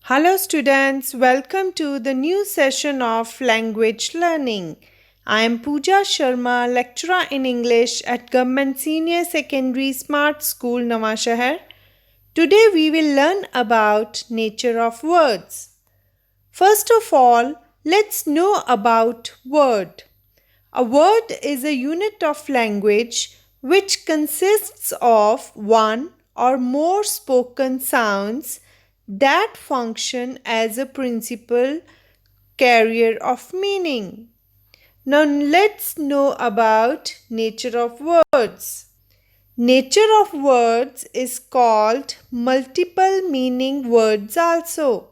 Hello students, welcome to the new session of language learning. I am Pooja Sharma, lecturer in English at Government Senior Secondary Smart School, Nawashahar. Today we will learn about nature of words. First of all, let's know about word. A word is a unit of language which consists of one or more spoken sounds that function as a principal carrier of meaning. Now let's know about nature of words. Nature of words is called multiple meaning words also.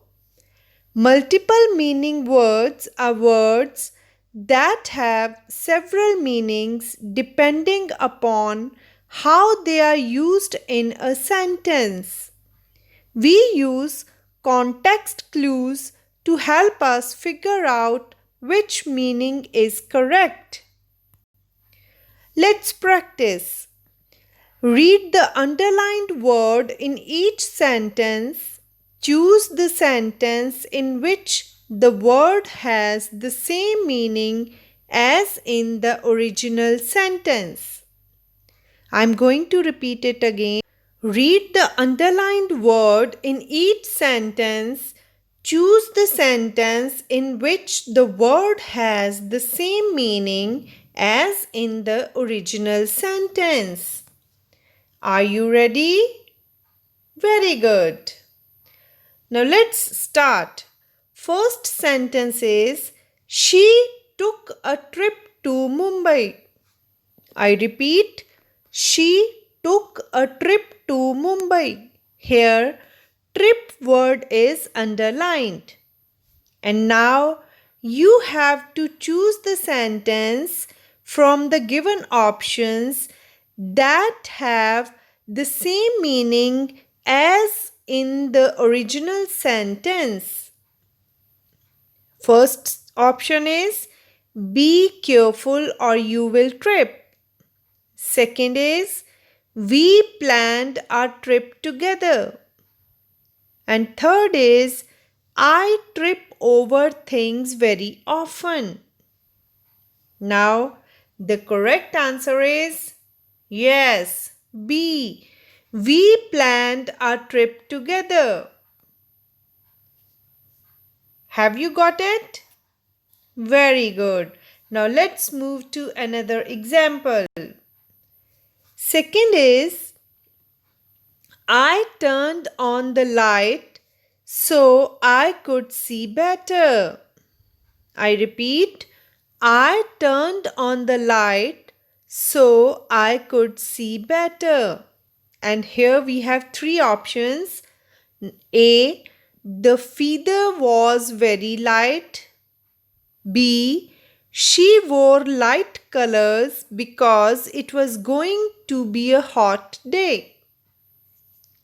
Multiple meaning words are words that have several meanings depending upon how they are used in a sentence. We use context clues to help us figure out which meaning is correct. Let's practice. Read the underlined word in each sentence. Choose the sentence in which the word has the same meaning as in the original sentence. I'm going to repeat it again. Read the underlined word in each sentence. Choose the sentence in which the word has the same meaning as in the original sentence. Are you ready? Very good. Now let's start. First sentence is, she took a trip to Mumbai. I repeat, she took a trip to Mumbai. Here, trip word is underlined. And now you have to choose the sentence from the given options that have the same meaning as in the original sentence. First option is, be careful or you will trip. Second is, we planned our trip together. And third is, I trip over things very often. Now, the correct answer is yes, B. We planned our trip together. Have you got it? Very good. Now let's move to another example. Second is, I turned on the light so I could see better. I repeat, I turned on the light so I could see better. And here we have three options. A. The feather was very light. B. She wore light colors because it was going to be a hot day.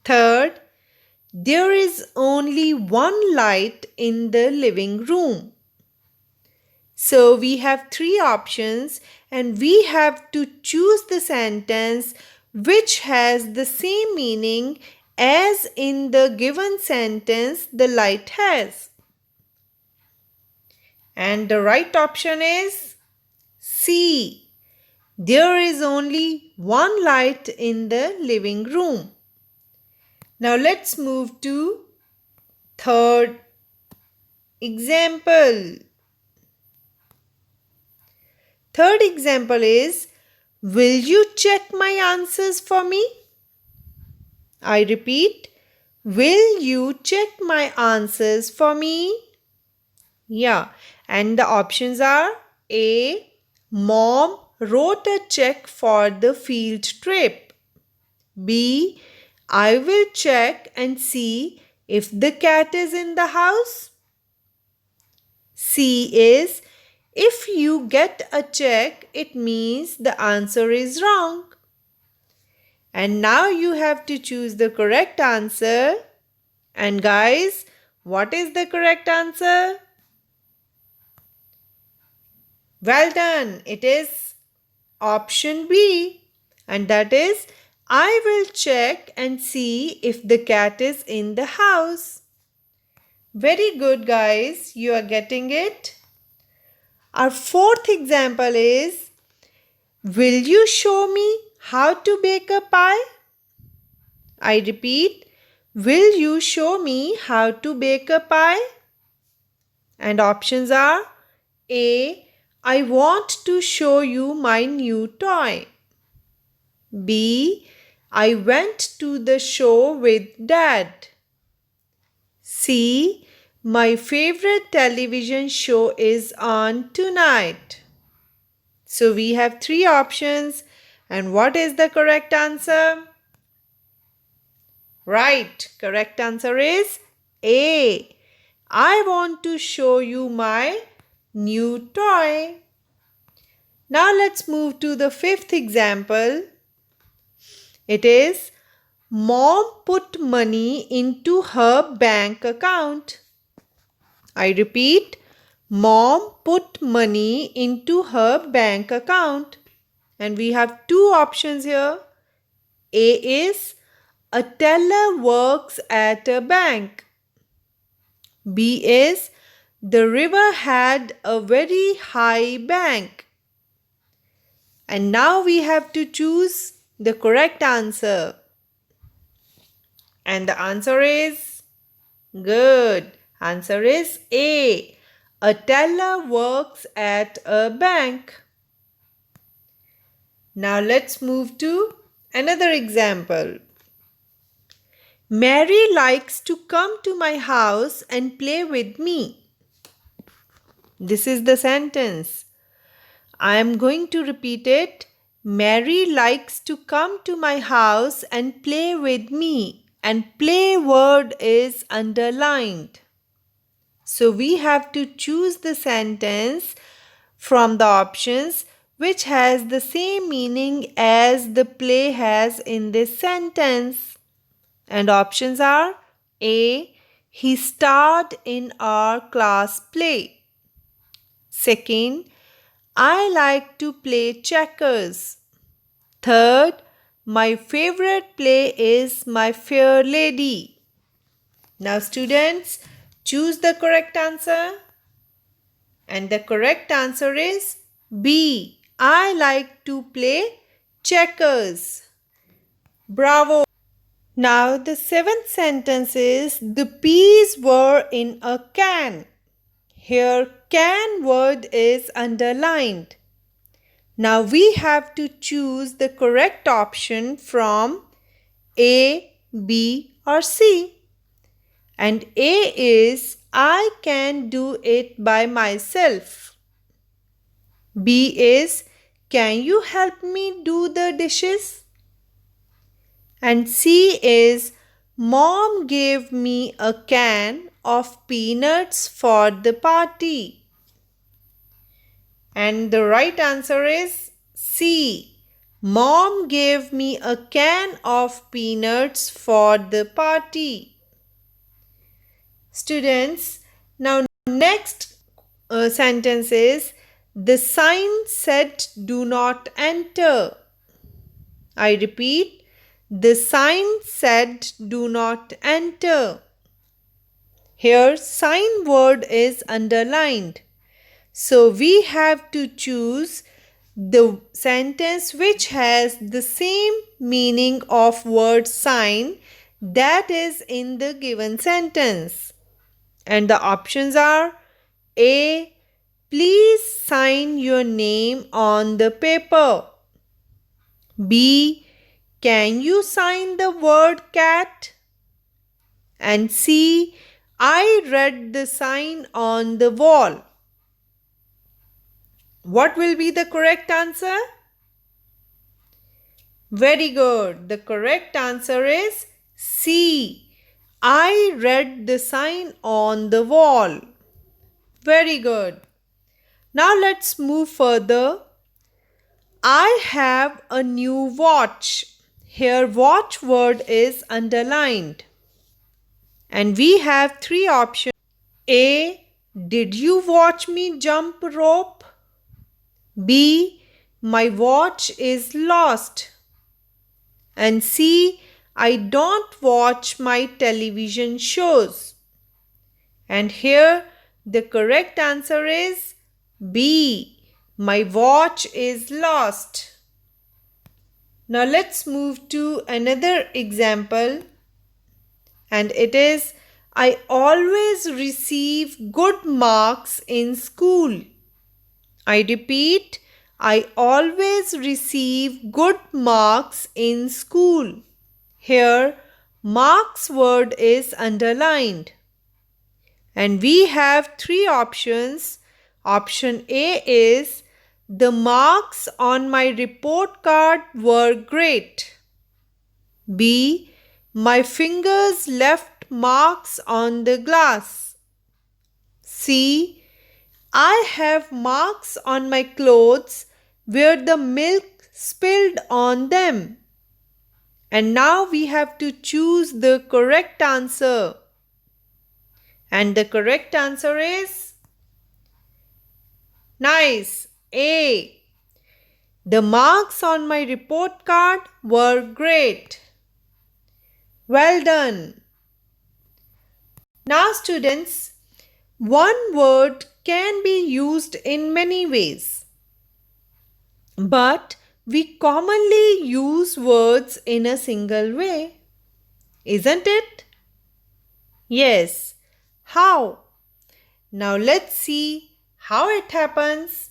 Third, there is only one light in the living room. So we have three options and we have to choose the sentence which has the same meaning as in the given sentence the light has. And the right option is C. There is only one light in the living room. Now let's move to third example. Third example is, will you check my answers for me? I repeat, will you check my answers for me? Yeah, and the options are A. Mom wrote a check for the field trip. B. I will check and see if the cat is in the house. C is, if you get a check, it means the answer is wrong. And now you have to choose the correct answer. And guys, what is the correct answer? Well done. It is option B. And that is, I will check and see if the cat is in the house. Very good, guys. You are getting it. Our fourth example is, will you show me how to bake a pie? I repeat, will you show me how to bake a pie? And options are A. I want to show you my new toy. B. I went to the show with Dad. C. My favorite television show is on tonight. So we have three options. And what is the correct answer? Right, correct answer is A. I want to show you my new toy. Now let's move to the fifth example. It is, Mom put money into her bank account. I repeat, Mom put money into her bank account. And we have two options here. A is, a teller works at a bank. B is, the river had a very high bank. And now we have to choose the correct answer. And the answer is good. Answer is A. A teller works at a bank. Now let's move to another example. Mary likes to come to my house and play with me. This is the sentence. I am going to repeat it. Mary likes to come to my house and play with me. And play word is underlined. So we have to choose the sentence from the options which has the same meaning as the play has in this sentence. And options are A. He starred in our class play. Second, I like to play checkers. Third, my favorite play is My Fair Lady. Now students, choose the correct answer. And the correct answer is B. I like to play checkers. Bravo! Now the seventh sentence is, the peas were in a can. Here can word is underlined. Now we have to choose the correct option from A, B or C. And A is, I can do it by myself. B is, can you help me do the dishes? And C is, Mom gave me a can of peanuts for the party. And the right answer is C. Mom gave me a can of peanuts for the party. Students, now next sentence is, the sign said do not enter. I repeat, the sign said do not enter. Here sign word is underlined. So we have to choose the sentence which has the same meaning of word sign that is in the given sentence. And the options are A. Please sign your name on the paper. B. Can you sign the word cat? And C. I read the sign on the wall. What will be the correct answer? Very good. The correct answer is C. I read the sign on the wall. Very good. Now let's move further. I have a new watch. Here watch word is underlined. And we have three options. A. Did you watch me jump rope? B. My watch is lost. And C. I don't watch my television shows. And here the correct answer is B. My watch is lost. Now let's move to another example, and it is I always receive good marks in school. I repeat, I always receive good marks in school. Here, marks word is underlined. And we have three options. Option A is the marks on my report card were great. B. My fingers left marks on the glass. C. I have marks on my clothes where the milk spilled on them. And now we have to choose the correct answer. And the correct answer is nice. A. The marks on my report card were great. Well done. Now students, one word can be used in many ways. But we commonly use words in a single way. Isn't it? Yes. How? Now let's see how it happens.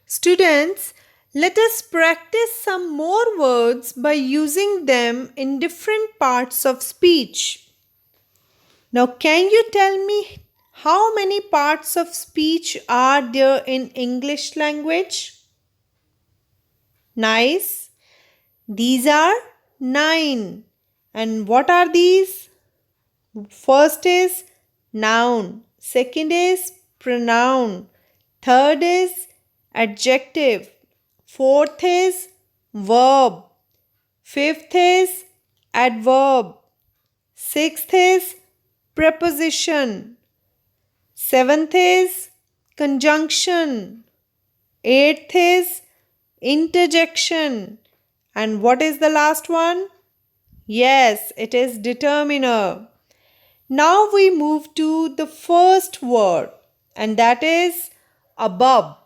Students, let us practice some more words by using them in different parts of speech. Now, can you tell me how many parts of speech are there in English language? Nice. These are 9. And what are these? First is noun. Second is pronoun. Third is adjective. Fourth is verb. Fifth is adverb. Sixth is preposition. Seventh is conjunction. Eighth is interjection. And what is the last one? Yes, it is determiner. Now we move to the first word, and that is above.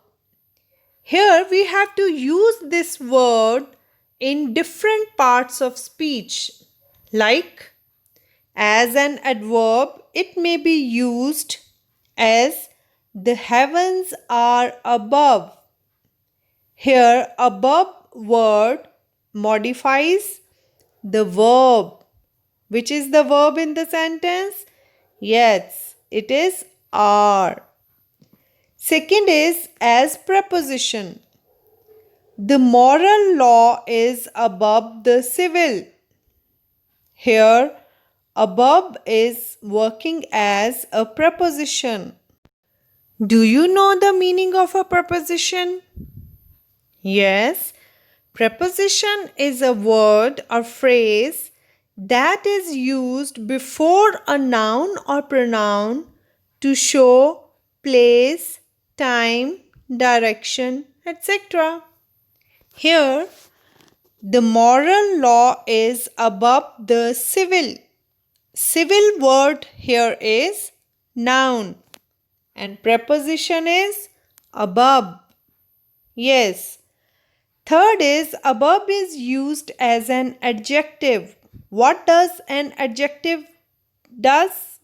Here we have to use this word in different parts of speech. Like, as an adverb, it may be used as the heavens are above. Here, above word modifies the verb. Which is the verb in the sentence? Yes, it is are. Second is as preposition. The moral law is above the civil. Here, above is working as a preposition. Do you know the meaning of a preposition? Yes, preposition is a word or phrase that is used before a noun or pronoun to show place, time, direction, etc. Here, the moral law is above the civil. Civil word here is noun and preposition is above. Yes. Third is above is used as an adjective. What does an adjective does?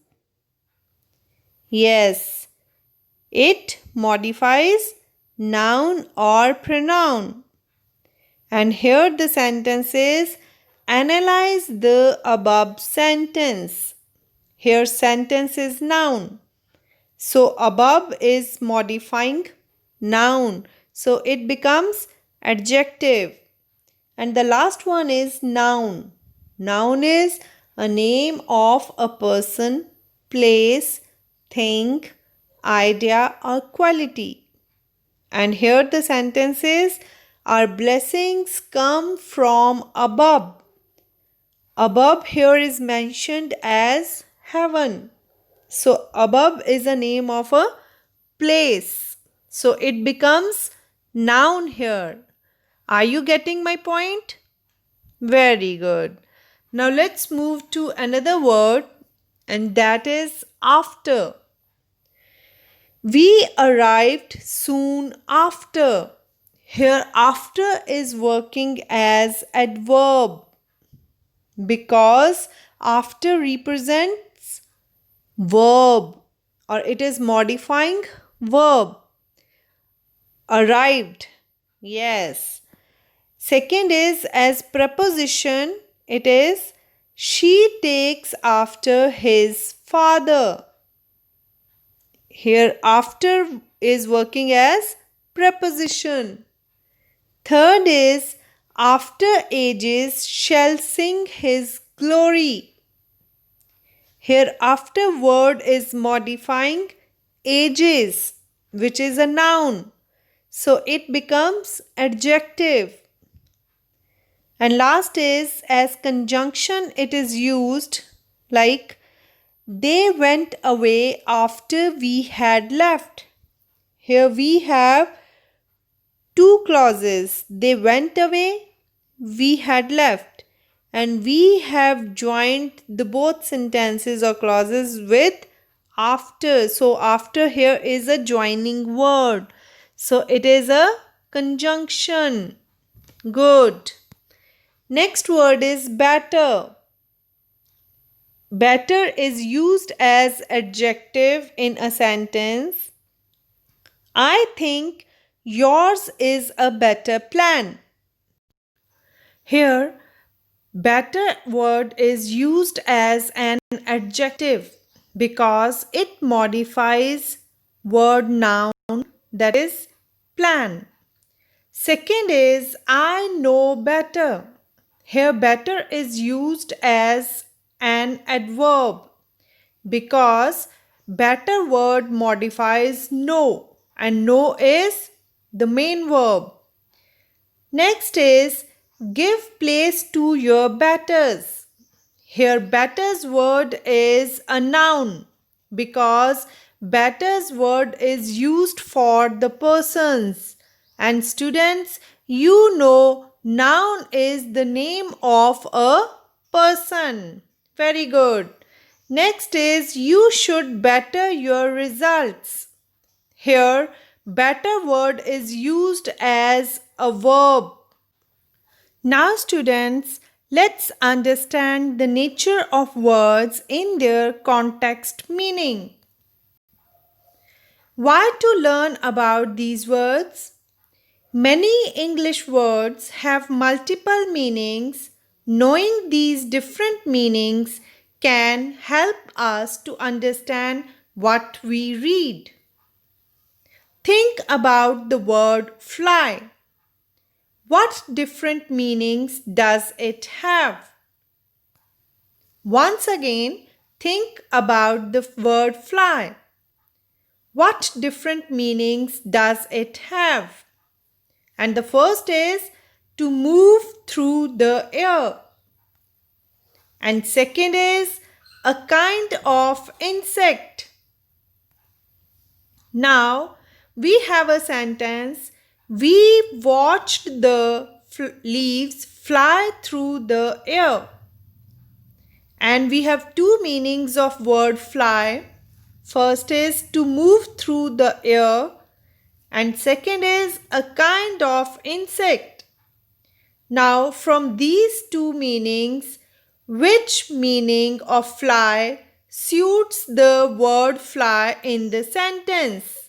Yes, it modifies noun or pronoun. And here the sentence is analyze the above sentence. Here sentence is noun. So above is modifying noun. So it becomes adjective. And the last one is noun. Noun is a name of a person, place, thing, idea or quality. And here the sentence is our blessings come from above. Above here is mentioned as heaven. So above is a name of a place. So it becomes noun here. Are you getting my point? Very good. Now let's move to another word, and that is after. We arrived soon after. Here, after is working as adverb because after represents verb or it is modifying verb. Arrived. Yes. Second is as preposition, it is she takes after his father. Here, after is working as preposition. Third is after ages shall sing his glory. Here, after word is modifying ages, which is a noun. So it becomes adjective. And last is as conjunction, it is used like they went away after we had left. Here we have two clauses. They went away, we had left. And we have joined the both sentences or clauses with after. So after here is a joining word. So it is a conjunction. Good. Next word is better. Better is used as adjective in a sentence. I think yours is a better plan. Here, better word is used as an adjective because it modifies word noun, that is plan. Second is I know better. Here, better is used as an adverb because better word modifies know and know is the main verb. Next is give place to your betters. Here, betters word is a noun because betters word is used for the persons. And students, you know noun is the name of a person. Very good. Next is you should better your results. Here, better word is used as a verb. Now, students, let's understand the nature of words in their context meaning. Why to learn about these words? Many English words have multiple meanings. Knowing these different meanings can help us to understand what we read. Think about the word fly. What different meanings does it have? Once again, think about the word fly. What different meanings does it have? And the first is to move through the air. And second is a kind of insect. Now we have a sentence. We watched the leaves fly through the air. And we have two meanings of word fly. First is to move through the air. And second is a kind of insect. Now from these two meanings, which meaning of fly suits the word fly in the sentence?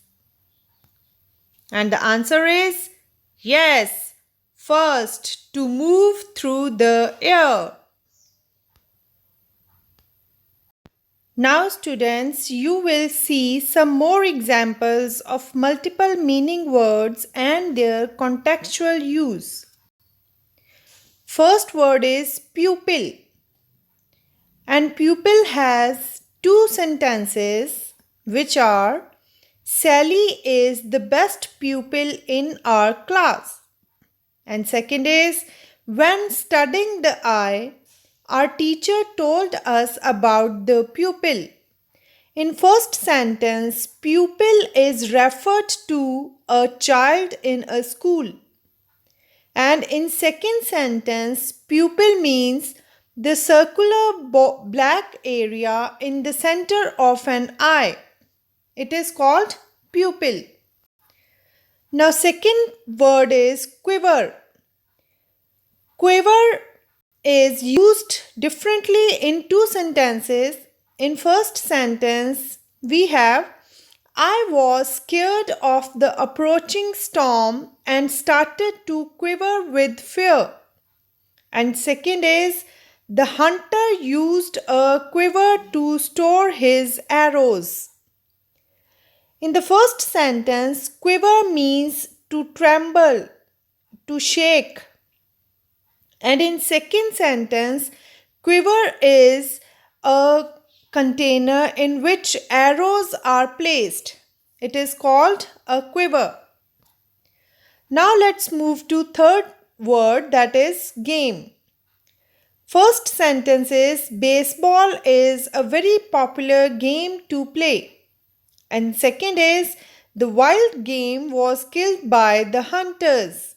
And the answer is yes. First, to move through the air. Now students, you will see some more examples of multiple meaning words and their contextual use. First word is pupil. And pupil has two sentences which are Sally is the best pupil in our class. And second is when studying the eye, our teacher told us about the pupil. In first sentence, pupil is referred to a child in a school. And in second sentence, pupil means the circular black area in the center of an eye. It is called pupil. Now, second word is quiver. Quiver is used differently in two sentences. In first sentence, we have I was scared of the approaching storm and started to quiver with fear. And second is the hunter used a quiver to store his arrows. In the first sentence, quiver means to tremble, to shake. And in second sentence, quiver is a container in which arrows are placed. It is called a quiver. Now let's move to third word, that is game. First sentence is baseball is a very popular game to play. And second is the wild game was killed by the hunters.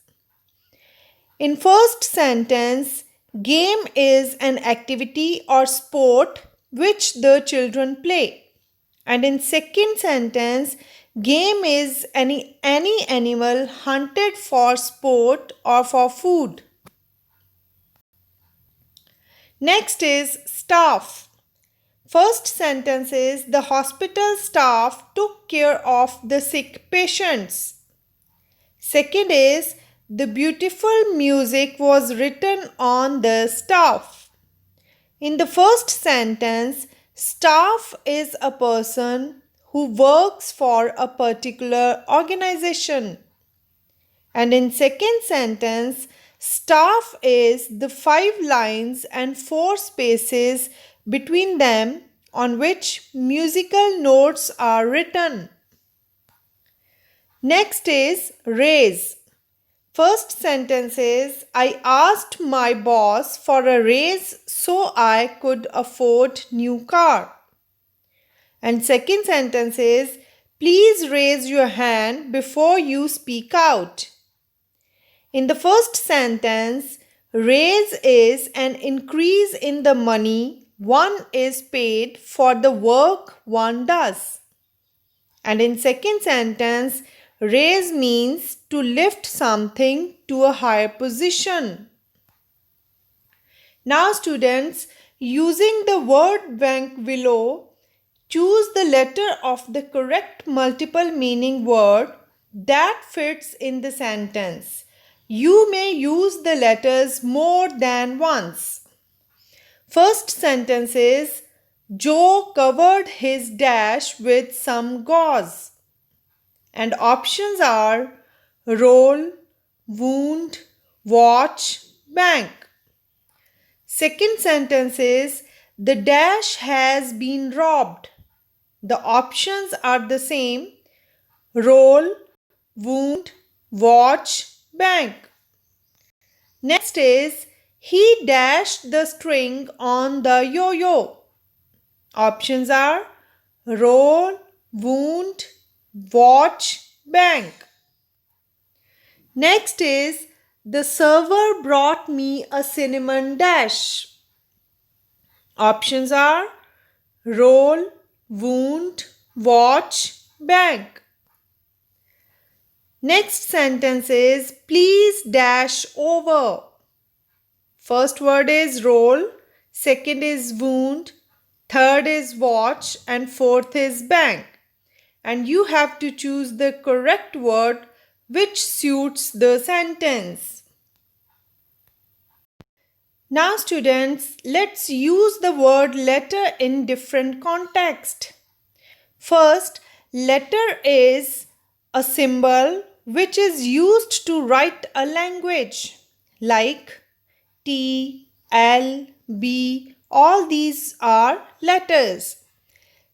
In first sentence, game is an activity or sport which the children play. And in second sentence, game is any animal hunted for sport or for food. Next is staff. First sentence is the hospital staff took care of the sick patients. Second is the beautiful music was written on the staff. In the first sentence, staff is a person who works for a particular organization. And in second sentence, staff is the 5 lines and 4 spaces between them on which musical notes are written. Next is raise. First sentence is I asked my boss for a raise so I could afford new car. And second sentence is please raise your hand before you speak out. In the first sentence, raise is an increase in the money one is paid for the work one does. And in second sentence, raise means to lift something to a higher position. Now students, using the word bank below, choose the letter of the correct multiple meaning word that fits in the sentence. You may use the letters more than once. First sentence is Joe covered his dash with some gauze. And options are roll, wound, watch, bank. Second sentence is the dash has been robbed. The options are the same: roll, wound, watch, bank. Next is he dashed the string on the yo-yo. Options are roll, wound, watch, bank. Next is the server brought me a cinnamon dash. Options are roll, wound, watch, bank. Next sentence is please dash over. First word is roll, second is wound, third is watch, and fourth is bank. And you have to choose the correct word which suits the sentence. Now students, let's use the word letter in different context. First, letter is a symbol which is used to write a language like T, L, B, all these are letters.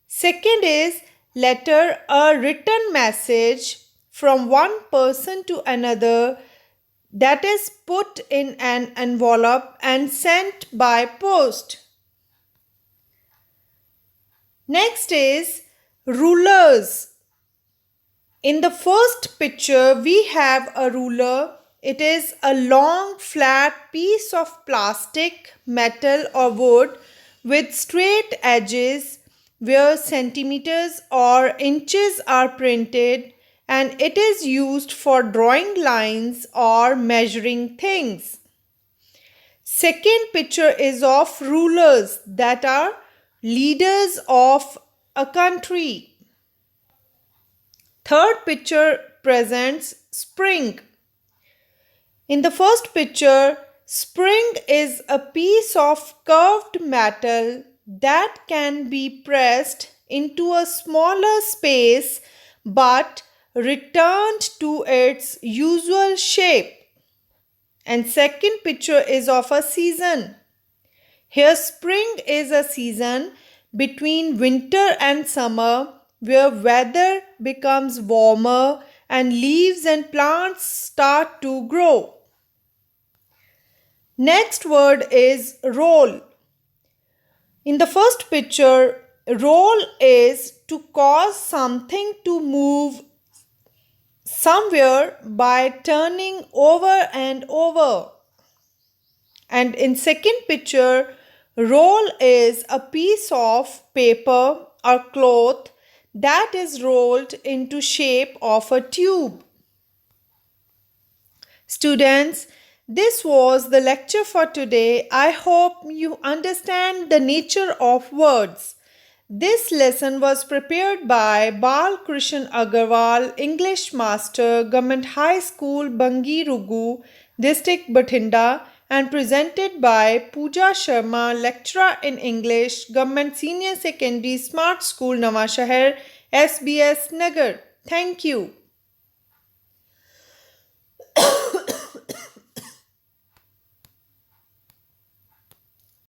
Second is letter, a written message from one person to another that is put in an envelope and sent by post. Next is rulers. In the first picture, we have a ruler It is a long flat piece of plastic, metal or wood with straight edges where centimeters or inches are printed, and it is used for drawing lines or measuring things. Second picture is of rulers that are leaders of a country. Third picture presents spring. In the first picture, spring is a piece of curved metal that can be pressed into a smaller space but returned to its usual shape. And second picture is of a season. Here spring is a season between winter and summer where weather becomes warmer and leaves and plants start to grow. Next word is roll. In the first picture, roll is to cause something to move somewhere by turning over and over. And in second picture, roll is a piece of paper or cloth that is rolled into shape of a tube. Students, this was the lecture for today. I hope you understand the nature of words. This lesson was prepared by Bal Krishan Agarwal, English Master, Government High School, Bangirugu, District Bathinda, and presented by Pooja Sharma, Lecturer in English, Government Senior Secondary Smart School, Nawashahar, SBS Nagar. Thank you.